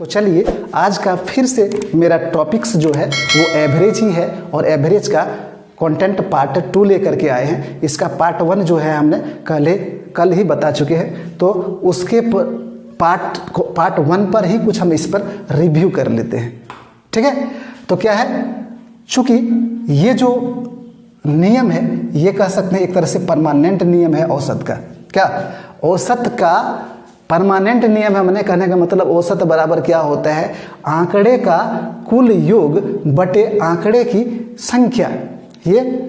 तो चलिए आज का फिर से मेरा टॉपिक्स जो है वो एवरेज ही है और एवरेज का कंटेंट पार्ट 2 लेकर के आए हैं। इसका पार्ट 1 जो है हमने कल ही बता चुके हैं, तो उसके पार्ट 1 पर ही कुछ हम इस पर रिव्यू कर लेते हैं। ठीक है, तो क्या है, चूंकि ये जो नियम है ये कह सकते हैं एक तरह से परमानेंट नियम है औसत का। क्या औसत का परमानेंट नियम है, मैंने कहने का मतलब औसत बराबर क्या होता है, आंकड़े का कुल योग बटे आंकड़े की संख्या। ये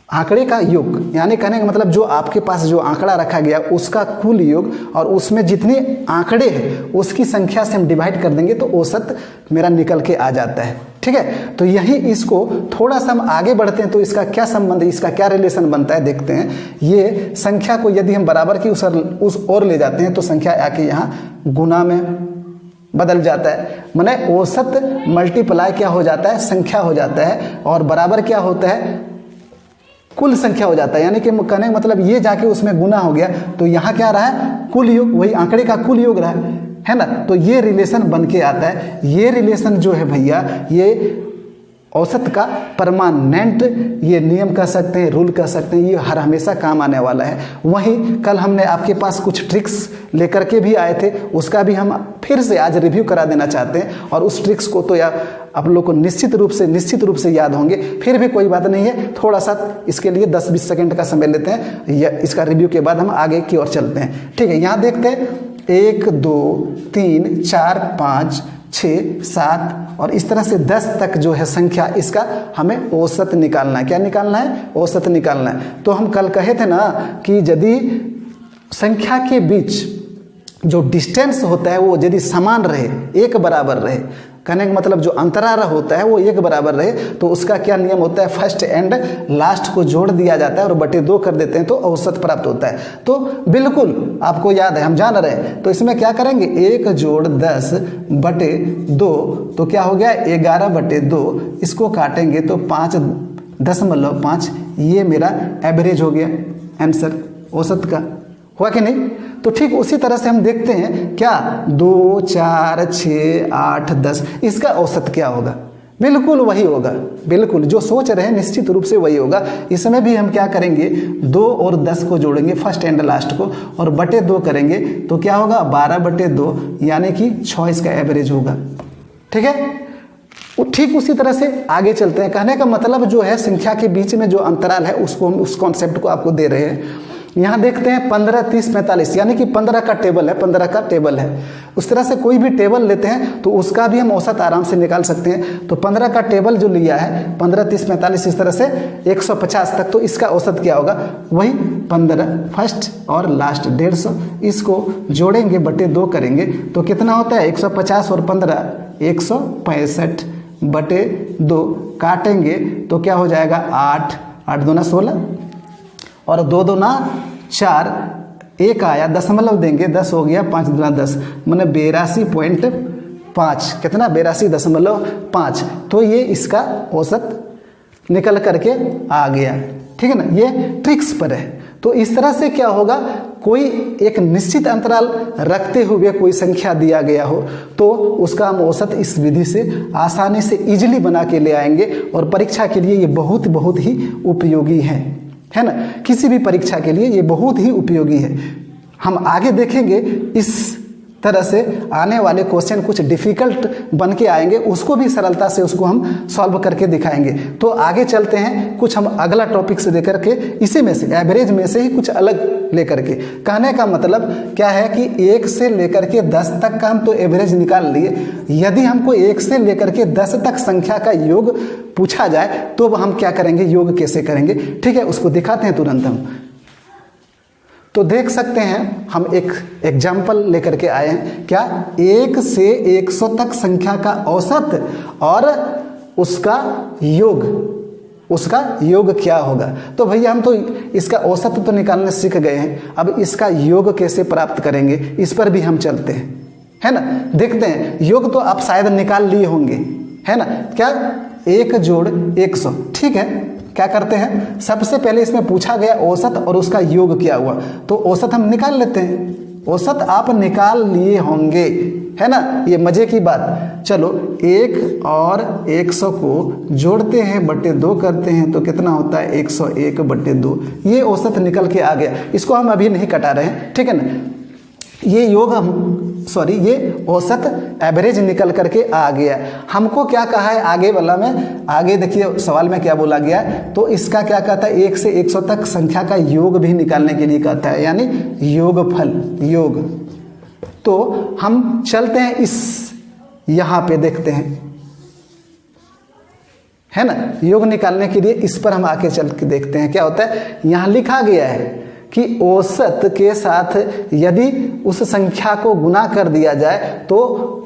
आंकड़े का योग यानी कहने का मतलब जो आपके पास जो आंकड़ा रखा गया उसका कुल योग और उसमें जितने आंकड़े हैं उसकी संख्या से हम डिवाइड कर देंगे तो औसत मेरा निकल के आ जाता है। ठीक है, तो यही इसको थोड़ा सा हम आगे बढ़ते हैं तो इसका क्या संबंध है, इसका क्या रिलेशन बनता है देखते हैं। ये संख्या को यदि हम बराबर की उस ओर ले जाते हैं तो संख्या आके यहाँ गुना में बदल जाता है, माने औसत मल्टीप्लाई क्या हो जाता है, संख्या हो जाता है, और बराबर क्या होता है, कुल संख्या हो जाता है। यानी कि कहने का मतलब ये जाके उसमें गुना हो गया तो यहाँ क्या रहा है, कुल योग, वही आंकड़े का कुल योग रहा है ना। तो ये रिलेशन बन के आता है। ये रिलेशन जो है भैया ये औसत का परमानेंट ये नियम कह सकते हैं, रूल कह सकते हैं, ये हर हमेशा काम आने वाला है। वहीं कल हमने आपके पास कुछ ट्रिक्स लेकर के भी आए थे, उसका भी हम फिर से आज रिव्यू करा देना चाहते हैं। और उस ट्रिक्स को तो यार आप लोग को निश्चित रूप से याद होंगे, फिर भी कोई बात नहीं है, थोड़ा सा इसके लिए 10-20 सेकेंड का समय लेते हैं। इसका रिव्यू के बाद हम आगे की ओर चलते हैं। ठीक है, यहाँ देखते हैं 1 2 3 4 5 6 7 और इस तरह से 10 तक जो है संख्या, इसका हमें औसत निकालना है। क्या निकालना है, औसत निकालना है। तो हम कल कहे थे ना कि यदि संख्या के बीच जो डिस्टेंस होता है वो यदि समान रहे, एक बराबर रहे, कहने का मतलब जो अंतराल होता है वो एक बराबर रहे, तो उसका क्या नियम होता है, फर्स्ट एंड लास्ट को जोड़ दिया जाता है और बटे 2 कर देते हैं तो औसत प्राप्त होता है। तो बिल्कुल आपको याद है, हम जान रहे हैं। तो इसमें क्या करेंगे, 1 जोड़ 10 बटे 2 तो क्या हो गया 11 बटे 2, इसको काटेंगे तो 5.5, ये मेरा एवरेज हो गया, आंसर औसत का हुआ कि नहीं। तो ठीक उसी तरह से हम देखते हैं क्या 2 4 6 8 10 इसका औसत क्या होगा, बिल्कुल वही होगा, बिल्कुल जो सोच रहे हैं निश्चित रूप से वही होगा। इसमें भी हम क्या करेंगे, 2 और 10 को जोड़ेंगे फर्स्ट एंड लास्ट को और बटे 2 करेंगे तो क्या होगा 12 बटे 2 यानी कि 6 इसका एवरेज होगा। ठीक है, ठीक उसी तरह से आगे चलते हैं। कहने का मतलब जो है संख्या के बीच में जो अंतराल है उसको हम उस कॉन्सेप्ट को आपको दे रहे हैं। यहाँ देखते हैं 15 30 45 यानी कि 15 का टेबल है, 15 का टेबल है। उस तरह से कोई भी टेबल लेते हैं तो उसका भी हम औसत आराम से निकाल सकते हैं। तो 15 का टेबल जो लिया है 15 30 45 इस तरह से 150 तक, तो इसका औसत क्या होगा, वही 15 फर्स्ट और लास्ट 150, इसको जोड़ेंगे बटे 2 करेंगे तो कितना होता है 150 और 15 165 बटे 2 काटेंगे तो क्या हो जाएगा 8 8 दूना 16 और 2 दूना 4, 1 आया दशमलव देंगे 10 हो गया, 5 दूना 10 मैंने 82.5, कितना 82.5। तो ये इसका औसत निकल करके आ गया। ठीक है ना, ये ट्रिक्स पर है। तो इस तरह से क्या होगा, कोई एक निश्चित अंतराल रखते हुए कोई संख्या दिया गया हो तो उसका हम औसत इस विधि से आसानी से इजीली बना के ले आएंगे और परीक्षा के लिए ये बहुत ही उपयोगी है ना। किसी भी परीक्षा के लिए ये बहुत ही उपयोगी है। हम आगे देखेंगे इस तरह से आने वाले क्वेश्चन कुछ डिफिकल्ट बन के आएंगे, उसको भी सरलता से उसको हम सॉल्व करके दिखाएंगे। तो आगे चलते हैं, कुछ हम अगला टॉपिक से लेकर के इसी में से एवरेज में से ही कुछ अलग लेकर के। कहने का मतलब क्या है कि 1 से लेकर के 10 तक का हम तो एवरेज निकाल लिए, यदि हमको 1 से लेकर के 10 तक संख्या का योग पूछा जाए तो हम क्या करेंगे, योग कैसे करेंगे। ठीक है, उसको दिखाते हैं तुरंत हम। तो देख सकते हैं हम एक एग्जाम्पल लेकर के आए हैं, क्या 1 से 100 तक संख्या का औसत और उसका योग क्या होगा। तो भैया हम तो इसका औसत तो निकालने सीख गए हैं, अब इसका योग कैसे प्राप्त करेंगे इस पर भी हम चलते हैं, है ना। देखते हैं, योग तो आप शायद निकाल लिए होंगे, है ना। क्या 1 जोड़ 100, ठीक है। क्या करते हैं, सबसे पहले इसमें पूछा गया औसत और उसका योग क्या हुआ, तो औसत हम निकाल लेते हैं। औसत आप निकाल लिए होंगे, है ना, ये मजे की बात। चलो 1 और 100 को जोड़ते हैं बटे 2 करते हैं तो कितना होता है 101 बटे 2। ये औसत निकल के आ गया, इसको हम अभी नहीं कटा रहे हैं, ठीक है ना। ये योग ये औसत एवरेज निकल करके आ गया। हमको क्या कहा है आगे वाला में, आगे देखिए सवाल में क्या बोला गया है, तो इसका क्या कहता है 1 से 100 तक संख्या का योग भी निकालने के लिए कहता है, यानी योगफल, योग। तो हम चलते हैं इस यहाँ पे देखते हैं, है ना, योग निकालने के लिए इस पर हम आके चल के देखते हैं क्या होता है। यहाँ लिखा गया है कि औसत के साथ यदि उस संख्या को गुना कर दिया जाए तो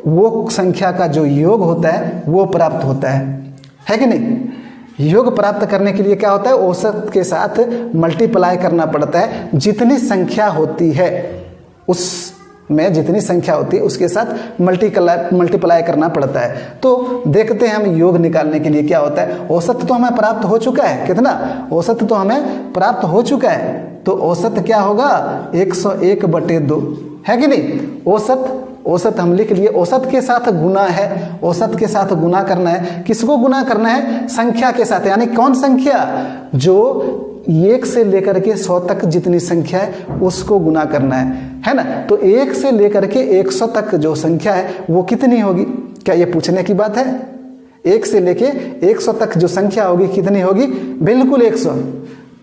वो संख्या का जो योग होता है वो प्राप्त होता है कि नहीं। योग प्राप्त करने के लिए क्या होता है, औसत के साथ मल्टीप्लाई करना पड़ता है। जितनी संख्या होती है उसमें जितनी संख्या होती है उसके साथ मल्टीप्लाई करना पड़ता है। तो देखते हैं हम योग निकालने के लिए क्या होता है। औसत तो हमें प्राप्त हो चुका है, कितना औसत तो हमें प्राप्त हो चुका है, तो औसत क्या होगा 101 बटे 2, है कि नहीं। औसत हम लिख लिए, औसत के साथ गुना है, औसत के साथ गुना करना है। किसको गुना करना है, संख्या के साथ, यानी कौन संख्या, जो 1 से लेकर के 100 तक जितनी संख्या है उसको गुना करना है ना। तो 1 से लेकर के 100 तक जो संख्या है वो कितनी होगी, क्या ये पूछने की बात है। 1 से लेके 100 तक जो संख्या होगी कितनी होगी, बिल्कुल 100।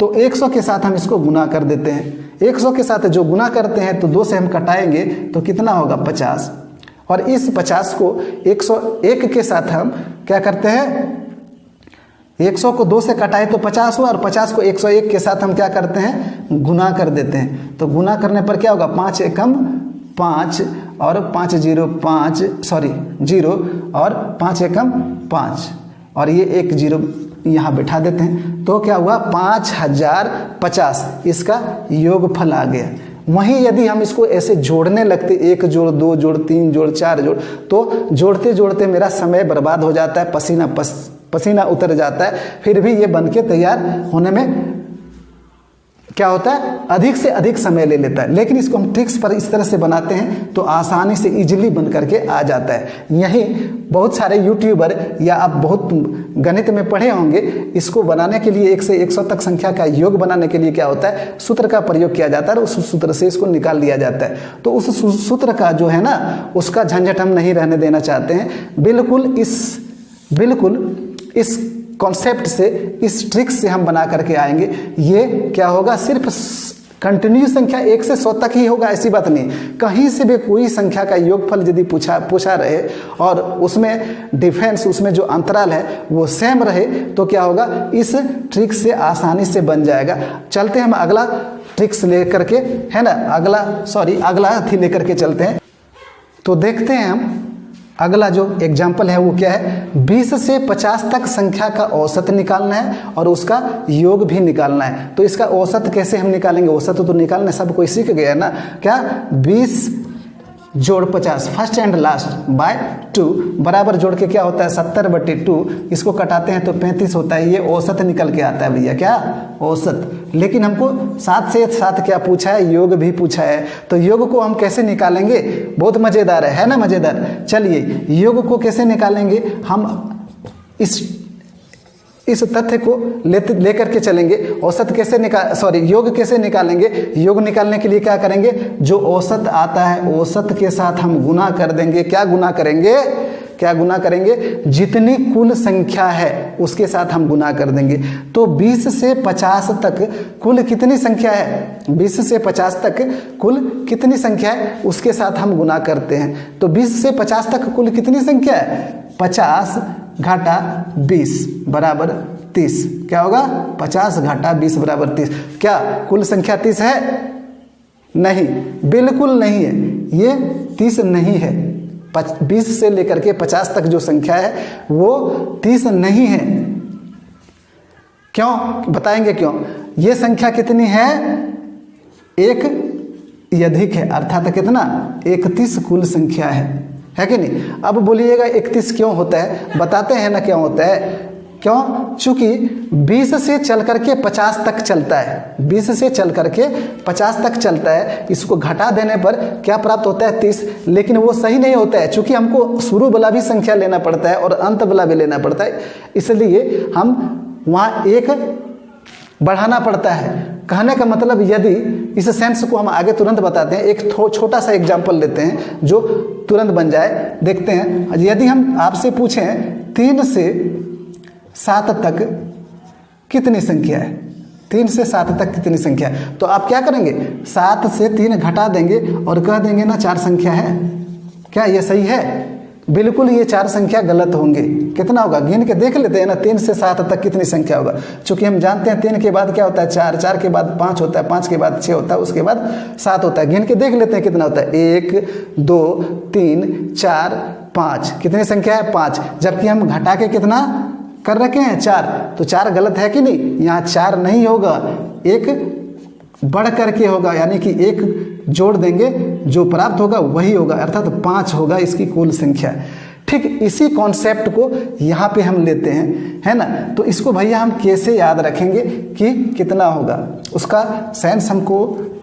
तो 100 के साथ हम इसको गुना कर देते हैं। 100 के साथ जो गुना करते हैं तो 2 से हम कटाएंगे तो कितना होगा 50। और इस 50 को 101 के साथ हम क्या करते हैं, 100 को 2 से कटाए तो 50 हुआ, और 50 को 101 के साथ हम क्या करते हैं, गुना कर देते हैं। तो गुना करने पर क्या होगा, 5 एकम 5 और 5 0 5 0 और 5 एकम 5 और ये 1 0 यहाँ बैठा देते हैं। तो क्या हुआ 5050, इसका योगफल आ गया। वहीं यदि हम इसको ऐसे जोड़ने लगते 1 जोड़ 2 जोड़ 3 जोड़ 4 जोड़, तो जोड़ते जोड़ते मेरा समय बर्बाद हो जाता है, पसीना उतर जाता है, फिर भी ये बनके तैयार होने में क्या होता है, अधिक से अधिक समय ले लेता है। लेकिन इसको हम ट्रिक्स पर इस तरह से बनाते हैं तो आसानी से इजीली बन करके आ जाता है। यही बहुत सारे यूट्यूबर या आप बहुत गणित में पढ़े होंगे, इसको बनाने के लिए 1 से 100 तक संख्या का योग बनाने के लिए क्या होता है, सूत्र का प्रयोग किया जाता है और उस सूत्र से इसको निकाल लिया जाता है। तो उस सूत्र का जो है ना, उसका झंझट हम नहीं रहने देना चाहते हैं। बिल्कुल इस कॉन्सेप्ट से, इस ट्रिक से हम बना करके आएंगे। ये क्या होगा, सिर्फ कंटिन्यू संख्या 1 से 100 तक ही होगा, ऐसी बात नहीं। कहीं से भी कोई संख्या का योगफल यदि पूछा रहे और उसमें डिफरेंस, उसमें जो अंतराल है वो सेम रहे तो क्या होगा, इस ट्रिक से आसानी से बन जाएगा। चलते हैं हम अगला ट्रिक्स लेकर के, है ना, अगला थी लेकर के चलते हैं। तो देखते हैं हम अगला जो एग्जाम्पल है वो क्या है, 20 से 50 तक संख्या का औसत निकालना है और उसका योग भी निकालना है। तो इसका औसत कैसे हम निकालेंगे, औसत तो निकालना सब कोई सीख गया ना, क्या 20 जोड़ 50 फर्स्ट एंड लास्ट बाय 2 बराबर जोड़ के क्या होता है 70 बटे 2, इसको कटाते हैं तो 35 होता है। ये औसत निकल के आता है भैया, क्या औसत। लेकिन हमको साथ से साथ क्या पूछा है, योग भी पूछा है। तो योग को हम कैसे निकालेंगे, बहुत मज़ेदार है ना, मज़ेदार। चलिए योग को कैसे निकालेंगे, हम इस तथ्य को लेकर के चलेंगे। औसत कैसे योग कैसे निकालेंगे। योग निकालने के लिए क्या करेंगे, जो औसत आता है औसत के साथ हम गुना कर देंगे। क्या गुना करेंगे, जितनी कुल संख्या है उसके साथ हम गुना कर देंगे। तो 20 से 50 तक कुल कितनी संख्या है, 20 से 50 तक कुल कितनी संख्या है उसके साथ हम गुना करते हैं। तो 20 से 50 तक कुल कितनी संख्या है, 50 घाटा 20 बराबर 30। क्या होगा, 50 घाटा 20 बराबर 30। क्या कुल संख्या 30 है, नहीं, बिल्कुल नहीं है, ये 30 नहीं है। 20 से लेकर के 50 तक जो संख्या है वो 30 नहीं है। क्यों, बताएंगे क्यों। ये संख्या कितनी है, एक अधिक है, अर्थात कितना 31 कुल संख्या है कि नहीं। अब बोलिएगा 31 क्यों होता है, बताते हैं ना क्यों होता है। क्यों? चूंकि 20 से चल करके 50 तक चलता है, 20 से चल करके 50 तक चलता है। इसको घटा देने पर क्या प्राप्त होता है? 30। लेकिन वो सही नहीं होता है, चूंकि हमको शुरू वाला भी संख्या लेना पड़ता है और अंत वाला भी लेना पड़ता है, इसलिए हम वहाँ एक बढ़ाना पड़ता है। कहने का मतलब, यदि इस सेंस को हम आगे तुरंत बताते हैं, एक छोटा सा एग्जाम्पल लेते हैं जो तुरंत बन जाए। देखते हैं, यदि हम आपसे पूछें 3 से 7 तक कितनी संख्या है, 3 से 7 तक कितनी संख्या है, तो आप क्या करेंगे? 7 से 3 घटा देंगे और कह देंगे ना 4 संख्या है। क्या ये सही है? बिल्कुल ये 4 संख्या गलत होंगे। कितना होगा? गिन के देख लेते हैं ना, 3 से 7 तक कितनी संख्या होगा। चूंकि हम जानते हैं 3 के बाद क्या होता है? 4, 4 के बाद 5 होता है, 5 के बाद 6 होता है, उसके बाद 7 होता है। गिन के देख लेते हैं कितना होता है? 1 2 3 4 5। कितनी संख्या है? 5। जबकि हम घटा के कितना कर रखे हैं? 4। तो 4 गलत है कि नहीं? यहाँ 4 नहीं होगा, एक बढ़ करके होगा, यानी कि एक जोड़ देंगे, जो प्राप्त होगा वही होगा, अर्थात 5 होगा इसकी कुल संख्या। ठीक इसी कॉन्सेप्ट को यहाँ पे हम लेते हैं, है ना। तो इसको भैया हम कैसे याद रखेंगे कि कितना होगा, उसका सेंस हमको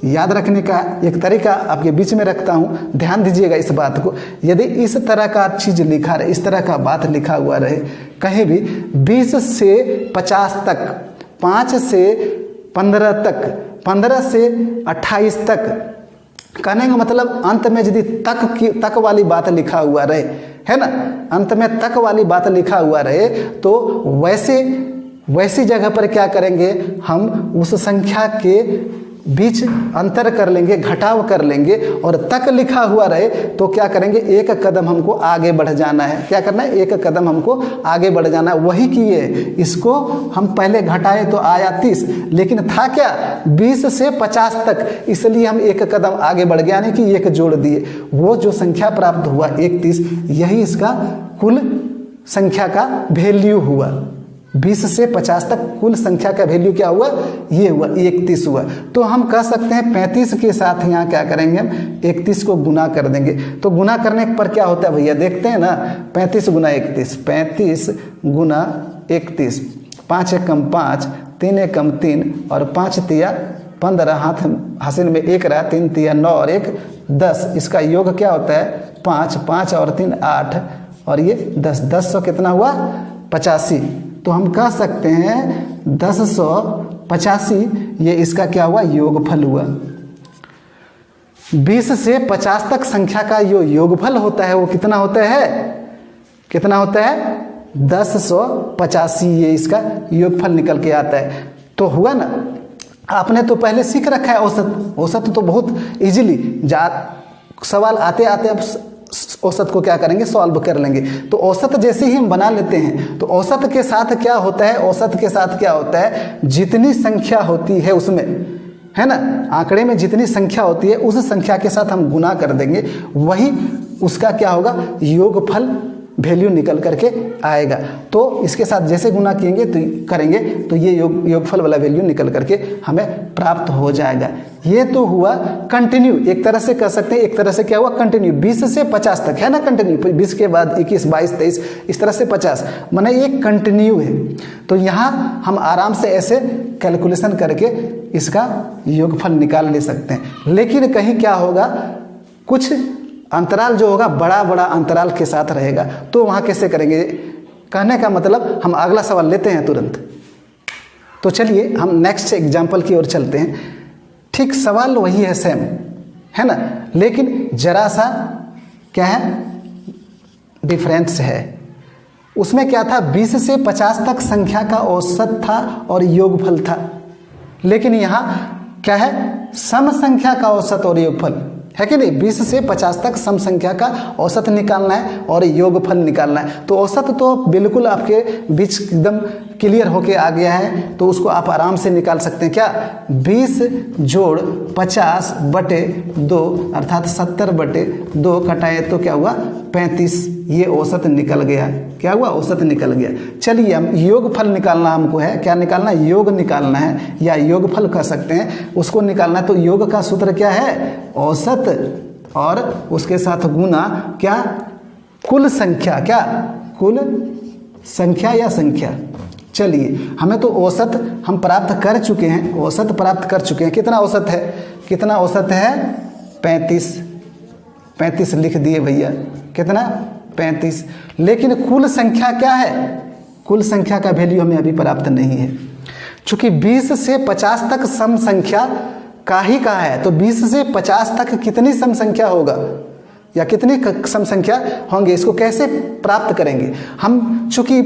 याद रखने का एक तरीका आपके बीच में रखता हूँ। ध्यान दीजिएगा इस बात को। यदि इस तरह का चीज़ लिखा रहे, इस तरह का बात लिखा हुआ रहे कहीं भी, 20 से 50 तक, 5 से 15 तक, 15 से 28 तक, कहने का मतलब अंत में यदि तक वाली बात लिखा हुआ रहे, है ना, अंत में तक वाली बात लिखा हुआ रहे, तो वैसी जगह पर क्या करेंगे? हम उस संख्या के बीच अंतर कर लेंगे, घटाव कर लेंगे, और तक लिखा हुआ रहे तो क्या करेंगे? एक कदम हमको आगे बढ़ जाना है। क्या करना है? एक कदम हमको आगे बढ़ जाना है। वही किए, इसको हम पहले घटाए तो आया 30, लेकिन था क्या? 20 से 50 तक, इसलिए हम एक कदम आगे बढ़ गया, यानी कि एक जोड़ दिए। वो जो संख्या प्राप्त हुआ 31, यही इसका कुल संख्या का वैल्यू हुआ। 20 से 50 तक कुल संख्या का वैल्यू क्या हुआ? ये हुआ 31 हुआ। तो हम कह सकते हैं 35 के साथ यहाँ क्या करेंगे? हम 31 को गुना कर देंगे। तो गुना करने पर क्या होता है भैया? देखते हैं ना, 35 गुना 31, 35 गुना 31, 5 एकम 5, 3 एकम 3 और 5 तिया 15, हासिल में 1 रहा, 3 तिया 9 और 1 10। इसका योग क्या होता है? 5, 5 और 3 8 और ये 10, 10 कितना हुआ? 85। तो हम कह सकते हैं 1085 ये इसका क्या हुआ? योगफल हुआ। 20 से 50 तक संख्या का जो योगफल होता है वो कितना होता है? कितना होता है? 1085 ये इसका योगफल निकल के आता है। तो हुआ ना। आपने तो पहले सीख रखा है औसत। औसत तो बहुत इजीली सवाल आते आते अब औसत को क्या करेंगे? सॉल्व कर लेंगे। तो औसत जैसे ही हम बना लेते हैं, तो औसत के साथ क्या होता है? औसत के साथ क्या होता है? जितनी संख्या होती है उसमें, है ना, आंकड़े में जितनी संख्या होती है उस संख्या के साथ हम गुना कर देंगे, वही उसका क्या होगा? योगफल वैल्यू निकल करके आएगा। तो इसके साथ जैसे गुना करेंगे तो ये योगफल वाला वैल्यू निकल करके हमें प्राप्त हो जाएगा। ये तो हुआ कंटिन्यू, एक तरह से कह सकते हैं। एक तरह से क्या हुआ? कंटिन्यू 20 से 50 तक, है ना, कंटिन्यू। 20 के बाद 21, 22, 23, इस तरह से 50, माने ये कंटिन्यू है। तो यहाँ हम आराम से ऐसे कैलकुलेशन करके इसका योगफल निकाल ले सकते हैं। लेकिन कहीं क्या होगा? कुछ अंतराल जो होगा बड़ा बड़ा अंतराल के साथ रहेगा, तो वहाँ कैसे करेंगे? कहने का मतलब हम अगला सवाल लेते हैं तुरंत। तो चलिए हम नेक्स्ट एग्जाम्पल की ओर चलते हैं। ठीक सवाल वही है, सेम है ना, लेकिन जरा सा क्या है? डिफरेंस है। उसमें क्या था? 20 से 50 तक संख्या का औसत था और योगफल था। लेकिन यहाँ क्या है? सम संख्या का औसत और योगफल है कि नहीं? 20 से 50 तक सम संख्या का औसत निकालना है और योगफल निकालना है। तो औसत तो बिल्कुल आपके बीच एकदम क्लियर होके आ गया है, तो उसको आप आराम से निकाल सकते हैं। क्या? 20 जोड़ 50 बटे 2 अर्थात 70 बटे 2 कटाए तो क्या हुआ? 35। ये औसत निकल गया। क्या हुआ? औसत निकल गया। चलिए हम योगफल निकालना हमको है। क्या निकालना? योग निकालना है, या योगफल कह सकते हैं, उसको निकालना है। तो योग का सूत्र क्या है? औसत और उसके साथ गुना क्या? कुल संख्या। क्या? कुल संख्या या संख्या। चलिए, हमें तो औसत हम प्राप्त कर चुके हैं, औसत प्राप्त कर चुके हैं। कितना औसत है, कितना औसत है? 35 लिख दिए भैया। कितना? 35। लेकिन कुल संख्या क्या है? कुल संख्या का वैल्यू हमें अभी प्राप्त नहीं है। चूंकि 20 से 50 तक सम संख्या का ही कहा है, तो 20 से 50 तक कितनी सम संख्या होगा या कितनी सम संख्या होंगे, इसको कैसे प्राप्त करेंगे हम? चूंकि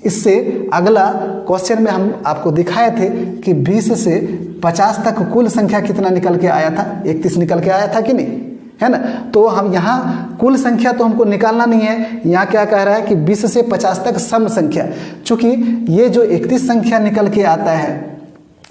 इससे अगला क्वेश्चन में हम आपको दिखाए थे कि 20 से 50 तक कुल संख्या कितना निकल के आया था? 31 निकल के आया था कि नहीं, है ना? तो हम यहाँ कुल संख्या तो हमको निकालना नहीं है, यहाँ क्या कह रहा है कि 20 से 50 तक सम संख्या। चूंकि ये जो 31 संख्या निकल के आता है,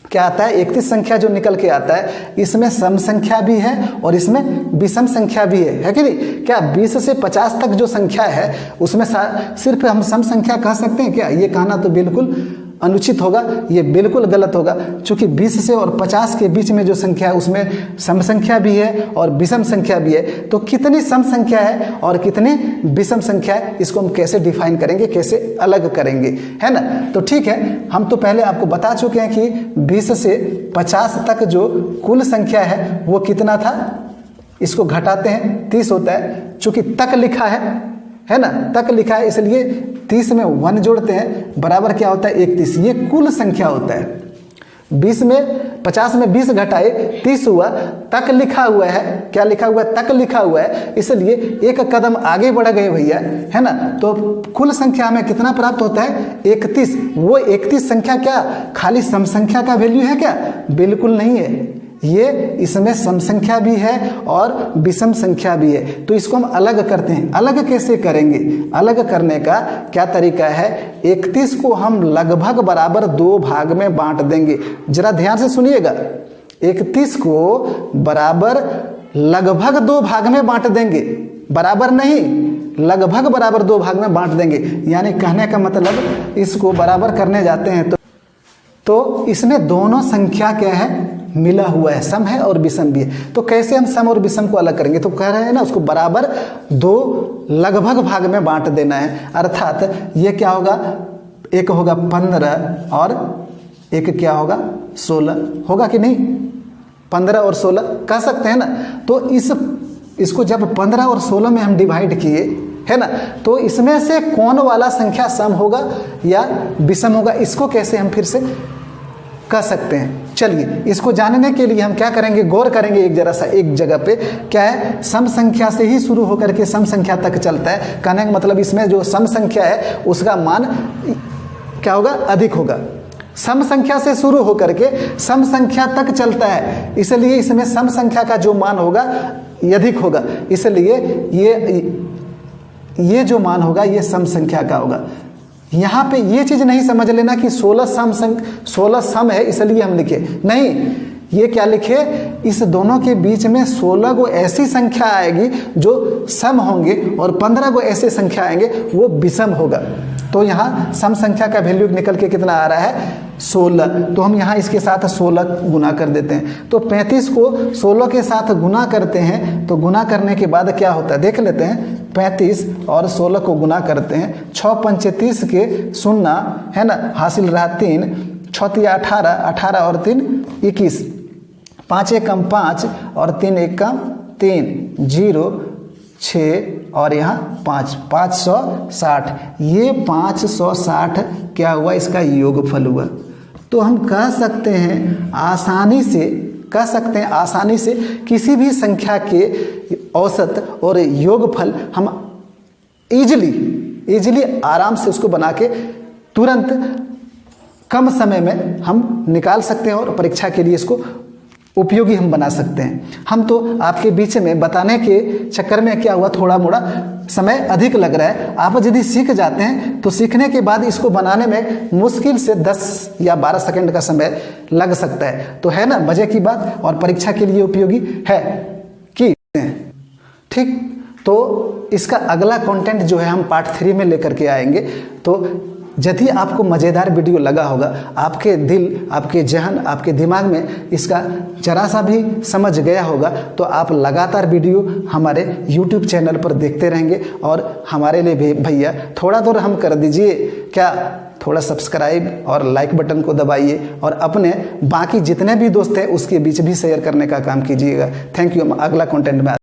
क्या आता है? 31 संख्या जो निकल के आता है, इसमें सम संख्या भी है और इसमें विषम संख्या भी है कि नहीं? क्या 20 से 50 तक जो संख्या है उसमें सिर्फ हम सम संख्या कह सकते हैं क्या? ये कहना तो बिल्कुल अनुचित होगा, ये बिल्कुल गलत होगा। चूंकि 20 से और 50 के बीच में जो संख्या है उसमें सम संख्या भी है और विषम संख्या भी है। तो कितनी सम संख्या है और कितनी विषम संख्या है, इसको हम कैसे डिफाइन करेंगे, कैसे अलग करेंगे, है ना? तो ठीक है, हम तो पहले आपको बता चुके हैं कि 20 से 50 तक जो कुल संख्या है वो कितना था, इसको घटाते हैं 30 होता है। चूंकि तक लिखा है ना, तक लिखा है, इसलिए 30 में 1 जोड़ते हैं, बराबर क्या होता है? 31। ये कुल संख्या होता है। 50 में 20 घटाए 30 हुआ, तक लिखा हुआ है। क्या लिखा हुआ है? तक लिखा हुआ है, इसलिए एक कदम आगे बढ़ गए भैया, है ना? तो कुल संख्या हमें कितना प्राप्त होता है? 31। वो 31 संख्या क्या खाली सम संख्या का वैल्यू है क्या? बिल्कुल नहीं है, ये इसमें सम संख्या भी है और विषम संख्या भी है। तो इसको हम अलग करते हैं। अलग कैसे करेंगे? अलग करने का क्या तरीका है? 31 को हम लगभग बराबर 2 भाग में बांट देंगे। जरा ध्यान से सुनिएगा, 31 को बराबर लगभग 2 भाग में बांट देंगे, बराबर नहीं, लगभग बराबर 2 भाग में बांट देंगे। यानी कहने का मतलब इसको बराबर करने जाते हैं तो इसमें दोनों संख्या क्या है? मिला हुआ है, सम है और विषम भी है। तो कैसे हम सम और विषम को अलग करेंगे? तो कह रहे हैं ना, उसको बराबर 2 लगभग भाग में बांट देना है। अर्थात ये क्या होगा? एक होगा 15 और एक क्या होगा? 16 होगा कि नहीं? 15 और 16 कह सकते हैं ना। तो इसको जब 15 और 16 में हम डिवाइड किए, है ना, तो इसमें से कौन वाला संख्या सम होगा या विषम होगा, इसको कैसे हम फिर से कह सकते हैं? चलिए, इसको जानने के लिए हम क्या करेंगे? गौर करेंगे एक जगह पे। क्या है? सम संख्या से ही शुरू होकर के सम संख्या तक चलता है। कहने का मतलब इसमें जो सम संख्या है उसका मान क्या होगा? अधिक होगा। सम संख्या से शुरू होकर के सम संख्या तक चलता है, इसलिए इसमें सम संख्या का जो मान होगा अधिक होगा। इसलिए ये जो मान होगा ये सम संख्या का होगा। यहाँ पे ये चीज नहीं समझ लेना कि 16 सम है इसलिए हम लिखे, नहीं, ये क्या लिखे? इस दोनों के बीच में 16 को ऐसी संख्या आएगी जो सम होंगे और 15 को ऐसे संख्या आएंगे वो विषम होगा। तो यहाँ सम संख्या का वैल्यू निकल के कितना आ रहा है? 16। तो हम यहाँ इसके साथ 16 गुना कर देते हैं। तो 35 को 16 के साथ गुना करते हैं, तो गुना करने के बाद क्या होता है देख लेते हैं। 35 और 16 को गुना करते हैं, 6 पंचे 30 के 0, है ना, हासिल रहा 3, 6 18, 18 और 3 21, 5 एक कम 5 और 3 एक कम 3, 0 6 और यहाँ 5, 560। ये 560 क्या हुआ? इसका योगफल हुआ। तो हम कह सकते हैं आसानी से किसी भी संख्या के औसत और योगफल हम इजीली आराम से उसको बना के तुरंत कम समय में हम निकाल सकते हैं और परीक्षा के लिए इसको उपयोगी हम बना सकते हैं। हम तो आपके बीच में बताने के चक्कर में क्या हुआ, थोड़ा मोड़ा समय अधिक लग रहा है। आप यदि सीख जाते हैं तो सीखने के बाद इसको बनाने में मुश्किल से 10 या 12 सेकंड का समय लग सकता है। तो है ना मजे की बात, और परीक्षा के लिए उपयोगी है कि ठीक। तो इसका अगला कंटेंट जो है हम पार्ट 3 में लेकर के आएंगे। तो यदि आपको मज़ेदार वीडियो लगा होगा, आपके दिल, आपके जहन, आपके दिमाग में इसका जरा सा भी समझ गया होगा, तो आप लगातार वीडियो हमारे YouTube चैनल पर देखते रहेंगे। और हमारे लिए भी भैया थोड़ा तो रहम कर दीजिए, क्या थोड़ा सब्सक्राइब और लाइक बटन को दबाइए और अपने बाकी जितने भी दोस्त हैं उसके बीच भी शेयर करने का काम कीजिएगा। Thank you. हम अगला कंटेंट में